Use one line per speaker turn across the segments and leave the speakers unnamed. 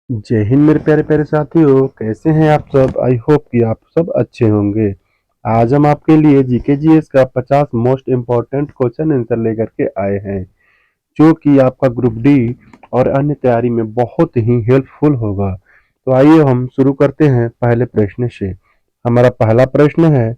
जय हिंद मेरे प्यारे प्यारे साथियों, कैसे हैं आप सब। आई होप कि आप सब अच्छे होंगे। आज हम आपके लिए जीके जीएस का 50 मोस्ट इम्पोर्टेंट क्वेश्चन आंसर लेकर के आए हैं, जो कि आपका ग्रुप डी और अन्य तैयारी में बहुत ही हेल्पफुल होगा। तो आइए हम शुरू करते हैं पहले प्रश्न से। हमारा पहला प्रश्न है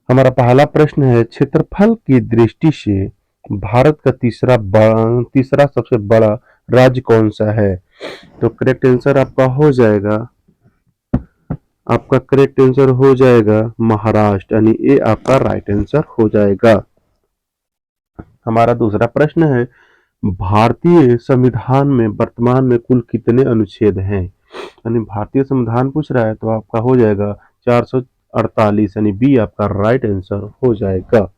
हमारा पहला प्रश्न है, क्षेत्रफल की दृष्टि से भारत का तीसरा सबसे बड़ा राज्य कौन सा है। तो करेक्ट आंसर हो जाएगा महाराष्ट्र, यानी ये आपका राइट आंसर हो जाएगा। हमारा दूसरा प्रश्न है, भारतीय संविधान में वर्तमान में कुल कितने अनुच्छेद हैं। यानी भारतीय संविधान पूछ रहा है तो आपका हो जाएगा 448, यानी बी आपका राइट आंसर हो जाएगा।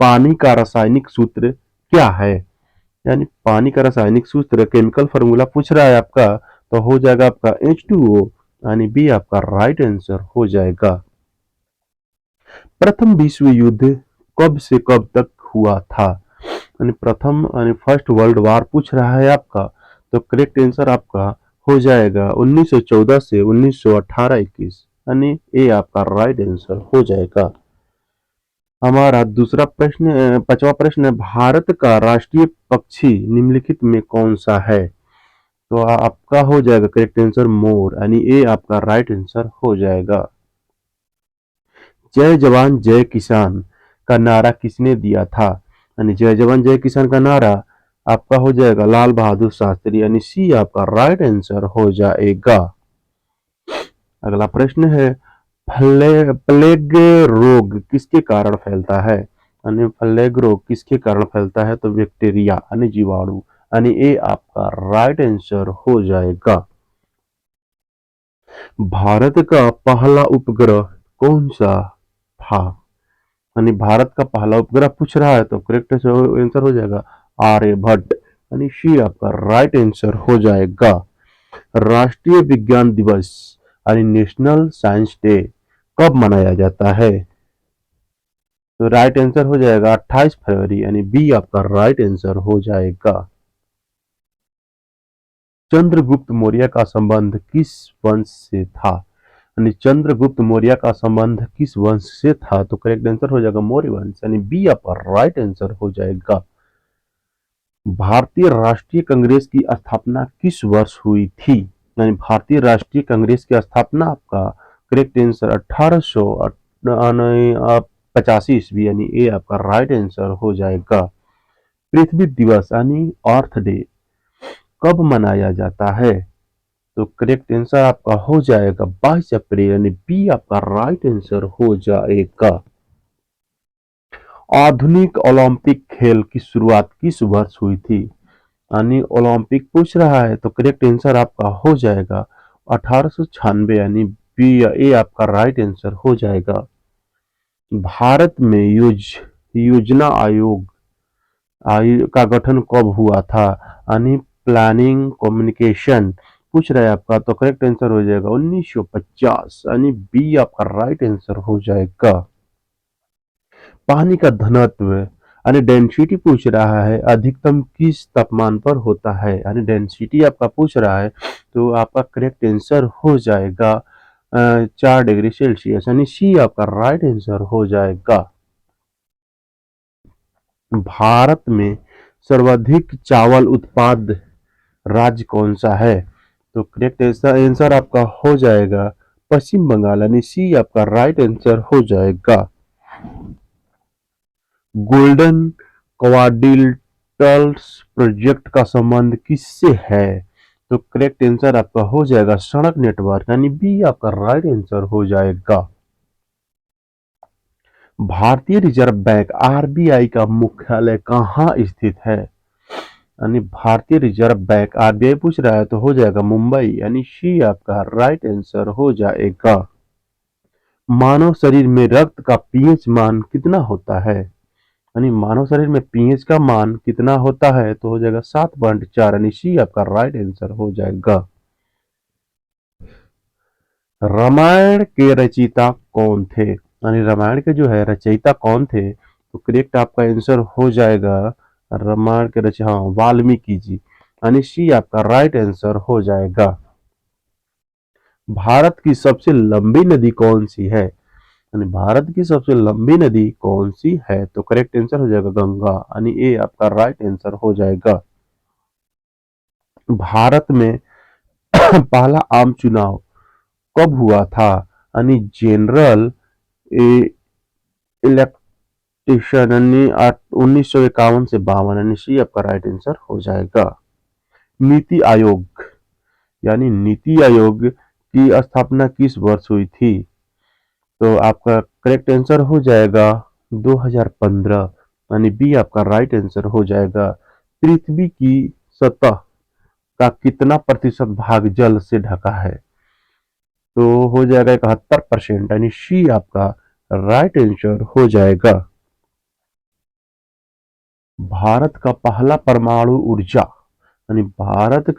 पानी का रासायनिक सूत्र क्या है। यानी पानी का रासायनिक सूत्र केमिकल फार्मूला पूछ रहा है आपका, तो हो जाएगा आपका H2O, यानी बी आपका राइट आंसर हो जाएगा। प्रथम विश्व युद्ध कब से कब तक हुआ था। यानी प्रथम यानी फर्स्ट वर्ल्ड वॉर पूछ रहा है आपका, तो करेक्ट आंसर आपका हो जाएगा 1914 से 1918-21, यानी ये आपका राइट आंसर हो जाएगा। हमारा दूसरा प्रश्न, पांचवा प्रश्न है, भारत का राष्ट्रीय पक्षी निम्नलिखित में कौन सा है। तो आपका हो जाएगा करेक्ट आंसर मोर, यानी ये आपका राइट आंसर हो जाएगा। जय जवान जय किसान का नारा किसने दिया था। यानी जय जवान जय किसान का नारा आपका हो जाएगा लाल बहादुर शास्त्री, यानी सी आपका राइट आंसर हो जाएगा। अगला प्रश्न है, प्लेग रोग किसके कारण फैलता है। यानी प्लेग रोग किसके कारण फैलता है, तो बैक्टीरिया यानी जीवाणु, यानी ये आपका राइट आंसर हो जाएगा। भारत का पहला उपग्रह कौन सा था। यानी भारत का पहला उपग्रह पूछ रहा है, तो करेक्ट आंसर हो जाएगा आर्यभट्ट, यानी सी आपका राइट आंसर हो जाएगा। राष्ट्रीय विज्ञान दिवस यानी नेशनल साइंस डे कब मनाया जाता है। तो राइट आंसर हो जाएगा 28 फरवरी, यानी बी आपका राइट आंसर हो जाएगा। चंद्रगुप्त मौर्य का संबंध किस वंश से था। यानी चंद्रगुप्त मौर्य का संबंध किस वंश से था, तो करेक्ट आंसर हो जाएगा मौर्य वंश, यानी बी आपका राइट आंसर हो जाएगा। भारतीय राष्ट्रीय कांग्रेस की स्थापना किस वर्ष हुई थी। यानी भारतीय राष्ट्रीय कांग्रेस की स्थापना आपका करेक्ट आंसर 1885 ईस्वी, यानी ये आपका राइट आंसर हो जाएगा। पृथ्वी दिवस यानी अर्थ डे कब मनाया जाता है, तो करेक्ट आंसर आपका हो जाएगा 22 अप्रैल, यानी बी आपका राइट आंसर हो जाएगा। आधुनिक ओलंपिक खेल की शुरुआत किस वर्ष हुई थी। यानी ओलंपिक पूछ रहा है, तो करेक्ट आंसर आपका हो जाएगा 1896, यानी बी ए आपका राइट आंसर हो जाएगा। भारत में योजना आयोग का गठन कब हुआ था। यानी प्लानिंग कम्युनिकेशन पूछ रहा है आपका, तो करेक्ट आंसर हो जाएगा 1950, यानी बी आपका राइट आंसर हो जाएगा। पानी का घनत्व यानी डेंसिटी पूछ रहा है, अधिकतम किस तापमान पर होता है। यानी डेंसिटी आपका पूछ रहा है, तो आपका करेक्ट आंसर हो जाएगा 4 डिग्री सेल्सियस, यानी सी आपका राइट आंसर हो जाएगा। भारत में सर्वाधिक चावल उत्पाद राज्य कौन सा है, तो करेक्ट आंसर आपका हो जाएगा पश्चिम बंगाल, यानी सी आपका राइट आंसर हो जाएगा। गोल्डन क्वाड्रिलटरल्स प्रोजेक्ट का संबंध किससे है, तो करेक्ट आंसर आपका हो जाएगा सड़क नेटवर्क, यानी बी आपका राइट आंसर हो जाएगा। भारतीय रिजर्व बैंक आरबीआई का मुख्यालय कहाँ स्थित है। यानी भारतीय रिजर्व बैंक आरबीआई पूछ रहा है, तो हो जाएगा मुंबई, यानी सी आपका राइट आंसर हो जाएगा। मानव शरीर में रक्त का पीएच मान कितना होता है। यानी मानव शरीर में पीएच का मान कितना होता है, तो हो जाएगा 7.4, यानी सी आपका राइट आंसर हो जाएगा। रामायण के रचयिता कौन थे। यानी रामायण के जो है रचयिता कौन थे, तो करेक्ट आपका आंसर हो जाएगा रामायण के रचय हाँ वाल्मीकि जी, यानी सी आपका राइट आंसर हो जाएगा। भारत की सबसे लंबी नदी कौन सी है? यानी भारत की सबसे लंबी नदी कौन सी है? तो करेक्ट आंसर हो जाएगा गंगा, यानी ए आपका राइट आंसर हो जाएगा। भारत में पहला आम चुनाव कब हुआ था? यानी जनरल इलेक्शन यानी 1951 से 52, यानी सी आपका राइट आंसर हो जाएगा। नीति आयोग यानी नीति आयोग की स्थापना किस वर्ष हुई थी? तो आपका करेक्ट आंसर हो जाएगा 2015, यानी बी आपका राइट आंसर हो जाएगा। पृथ्वी की सतह का कितना प्रतिशत भाग जल से ढका है? तो हो जाएगा 71%, यानी सी आपका राइट आंसर हो जाएगा। भारत का पहला परमाणु ऊर्जा यानी भारत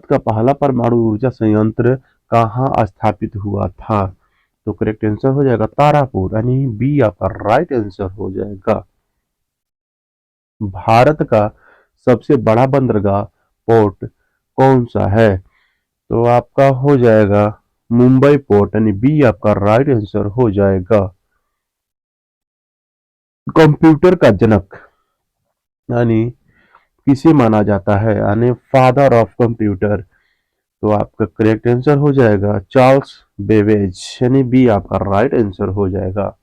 का पहला परमाणु ऊर्जा संयंत्र कहाँ स्थापित हुआ था? तो करेक्ट आंसर हो जाएगा तारापुर, यानी बी आपका राइट आंसर हो जाएगा। भारत का सबसे बड़ा बंदरगाह पोर्ट कौन सा है? तो आपका हो जाएगा मुंबई पोर्ट, यानी बी आपका राइट आंसर हो जाएगा। कंप्यूटर का जनक यानी किसे माना जाता है? यानी फादर ऑफ कंप्यूटर, तो आपका करेक्ट आंसर हो जाएगा चार्ल्स बेबेज, यानी बी आपका राइट आंसर हो जाएगा।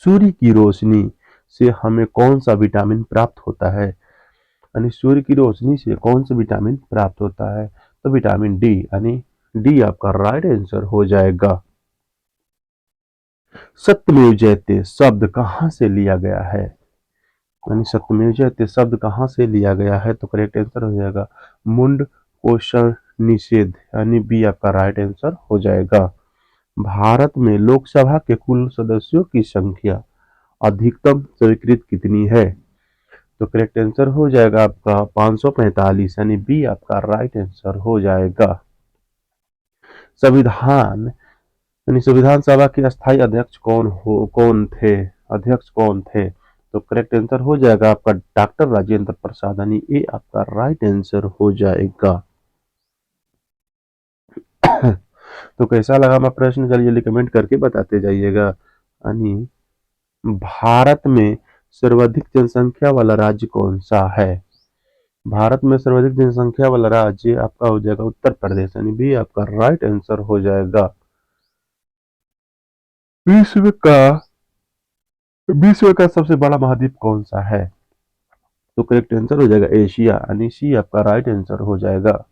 सूर्य की रोशनी से हमें कौन सा विटामिन प्राप्त होता है? यानी सूर्य की रोशनी से कौन सा विटामिन प्राप्त होता है? तो विटामिन डी, यानी डी आपका राइट आंसर हो जाएगा। सत्यमेव जयते शब्द कहाँ से लिया गया है? यानी सत्यमेव जयते शब्द कहाँ से लिया गया है? तो करेक्ट आंसर हो जाएगा मुंड पोषण निषेध, यानी बी आपका राइट आंसर हो जाएगा। भारत में लोकसभा के कुल सदस्यों की संख्या अधिकतम स्वीकृत कितनी है? तो करेक्ट आंसर हो जाएगा आपका 545, यानी बी आपका राइट आंसर हो जाएगा। संविधान यानी संविधान सभा के अस्थायी अध्यक्ष कौन थे? तो करेक्ट आंसर हो जाएगा आपका डॉक्टर राजेंद्र प्रसाद, यानी ए आपका राइट आंसर हो जाएगा। तो कैसा लगा हमारा प्रश्न, जल्दी जल्दी कमेंट करके बताते जाइएगा। यानी भारत में सर्वाधिक जनसंख्या वाला राज्य कौन सा है? भारत में सर्वाधिक जनसंख्या वाला राज्य आपका हो जाएगा उत्तर प्रदेश, यानी भी आपका राइट आंसर हो जाएगा। विश्व का विश्व का सबसे बड़ा महाद्वीप कौन सा है? तो करेक्ट आंसर हो जाएगा एशिया, यानी सी आपका राइट आंसर हो जाएगा।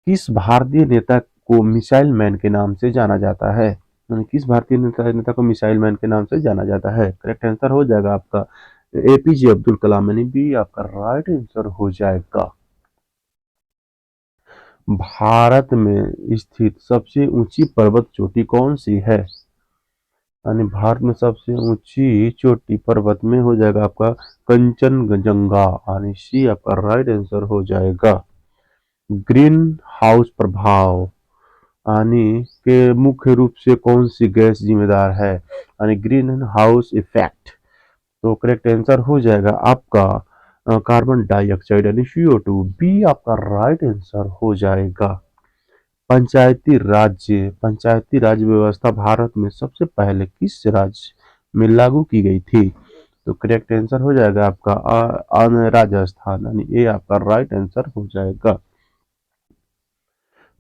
किस भारतीय नेता को मिसाइल मैन के नाम से जाना जाता है? यानी किस भारतीय नेता को मिसाइल मैन के नाम से जाना जाता है? करेक्ट आंसर हो जाएगा आपका एपीजे अब्दुल कलाम, यानी बी आपका राइट आंसर हो जाएगा। भारत में स्थित सबसे ऊंची पर्वत चोटी कौन सी है? यानी भारत में सबसे ऊंची चोटी पर्वत में हो जाएगा आपका कंचनजंगा, यानी सी आपका राइट आंसर हो जाएगा। ग्रीन हाउस प्रभाव यानी के मुख्य रूप से कौन सी गैस जिम्मेदार है? यानी ग्रीन हाउस इफेक्ट, तो करेक्ट आंसर हो जाएगा आपका कार्बन डाइऑक्साइड, यानी CO2, बी आपका राइट आंसर हो जाएगा। पंचायती राज्य व्यवस्था भारत में सबसे पहले किस राज्य में लागू की गई थी? तो करेक्ट आंसर हो जाएगा आपका राजस्थान, यानी ए आपका राइट आंसर हो जाएगा।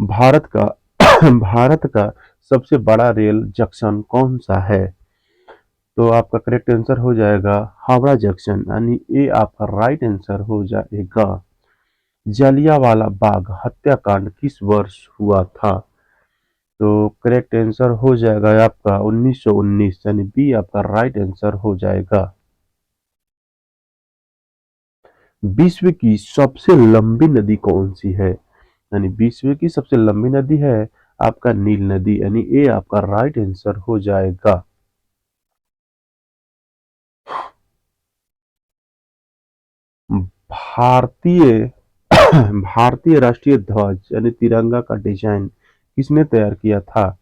भारत का भारत का सबसे बड़ा रेल जंक्शन कौन सा है? तो आपका करेक्ट आंसर हो जाएगा हावड़ा जंक्शन, यानी ए आपका राइट आंसर हो जाएगा। जलियांवाला बाग हत्याकांड किस वर्ष हुआ था? तो करेक्ट आंसर हो जाएगा आपका 1919, यानी बी आपका राइट आंसर हो जाएगा। विश्व की सबसे लंबी नदी कौन सी है? यानी विश्व की सबसे लंबी नदी है आपका नील नदी, यानी ए आपका राइट आंसर हो जाएगा। भारतीय भारतीय राष्ट्रीय ध्वज यानी तिरंगा का डिजाइन किसने तैयार किया था?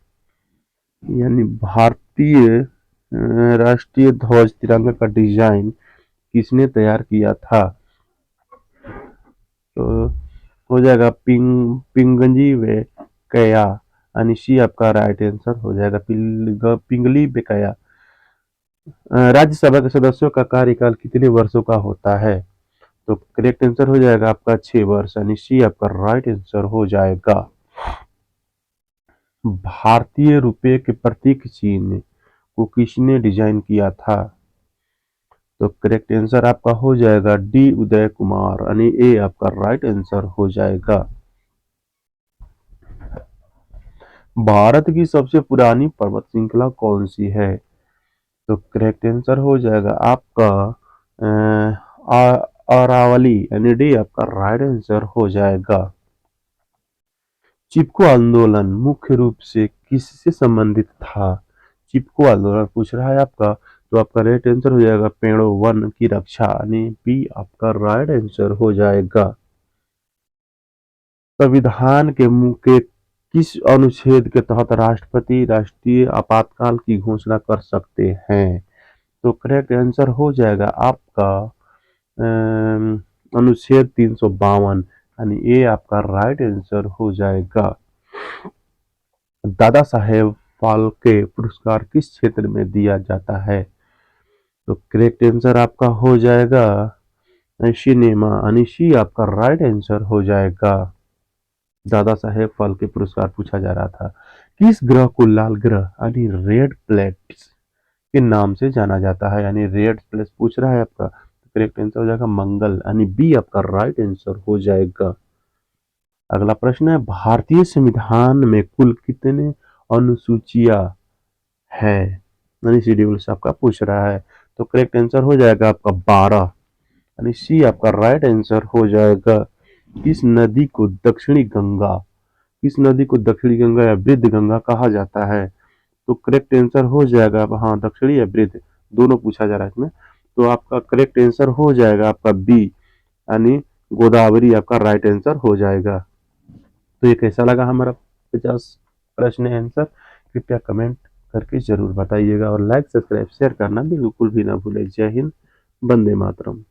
यानी भारतीय राष्ट्रीय ध्वज तिरंगा का डिजाइन किसने तैयार किया था? तो हो जाएगा पिंगली वे कया, यानी सी आपका राइट आंसर हो जाएगा पिंगली बेकाया। राज्यसभा के सदस्यों का कार्यकाल कितने वर्षों का होता है? तो करेक्ट आंसर हो जाएगा आपका 6 वर्ष, यानी सी आपका राइट आंसर हो जाएगा। भारतीय रुपये के प्रतीक चिन्ह को किसने डिजाइन किया था? तो करेक्ट आंसर आपका हो जाएगा डी उदय कुमार, यानी ए आपका राइट आंसर हो जाएगा। भारत की सबसे पुरानी पर्वत श्रृंखला कौन सी है? तो करेक्ट आंसर हो जाएगा आपका अरावली, यानी डी आपका राइट आंसर हो जाएगा। चिपको आंदोलन मुख्य रूप से किससे संबंधित था? चिपको आंदोलन पूछ रहा है आपका, तो आपका राइट आंसर हो जाएगा पेड़ों वन की रक्षा, यानी बी आपका राइट आंसर हो जाएगा। संविधान के किस अनुच्छेद के तहत राष्ट्रपति राष्ट्रीय आपातकाल की घोषणा कर सकते हैं? तो करेक्ट आंसर हो जाएगा आपका अनुच्छेद 352, यानी ए आपका राइट आंसर हो जाएगा। दादा साहेब फाल्के पुरस्कार किस क्षेत्र में दिया जाता है? तो करेक्ट आंसर आपका हो जाएगा सिनेमा, यानी सी आपका राइट आंसर हो जाएगा। दादा साहेब फाल्के पुरस्कार पूछा जा रहा था। किस ग्रह को लाल ग्रह यानी रेड प्लेनेट के नाम से जाना जाता है? यानी रेड प्लेस पूछ रहा है आपका, तो करेक्ट आंसर हो जाएगा मंगल, यानी बी आपका राइट आंसर हो जाएगा। अगला प्रश्न है, भारतीय संविधान में कुल कितने अनुसूचियां है? यानी शेड्यूल्स आपका पूछ रहा है, तो करेक्ट आंसर हो जाएगा आपका 12, यानी सी आपका राइट आंसर हो जाएगा। किस नदी को दक्षिणी गंगा या वृद्ध गंगा कहा जाता है? तो करेक्ट आंसर हो जाएगा, हाँ दक्षिणी या वृद्ध दोनों पूछा जा रहा है इसमें, तो आपका करेक्ट आंसर हो जाएगा आपका बी, यानी गोदावरी आपका राइट आंसर हो जाएगा। तो ये कैसा लगा हमारा 50 प्रश्न आंसर, कृपया कमेंट करके जरूर बताइएगा और लाइक सब्सक्राइब शेयर करना बिल्कुल भी ना भूले। जय हिंद, वंदे मातरम।